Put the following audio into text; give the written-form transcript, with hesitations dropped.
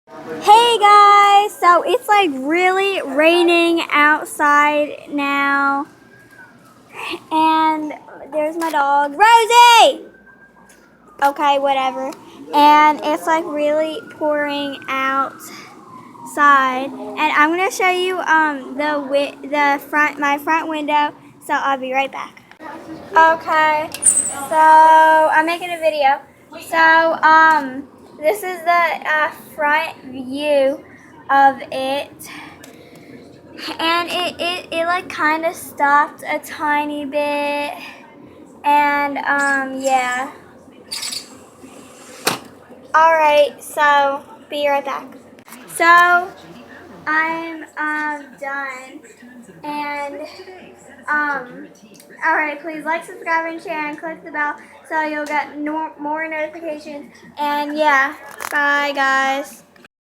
Hey guys, so it's like really raining outside now, and there's my dog, Rosie! Okay, whatever. And it's like really pouring outside, and I'm gonna show you my front window, so I'll be right back. Okay, so I'm making a video. So, this is the front view of it. And it like kind of stopped a tiny bit. And, yeah. Alright, so, be right back. So, I'm, done. And, alright, please like, subscribe, and share, and click the bell so you'll get more notifications. And yeah, bye guys.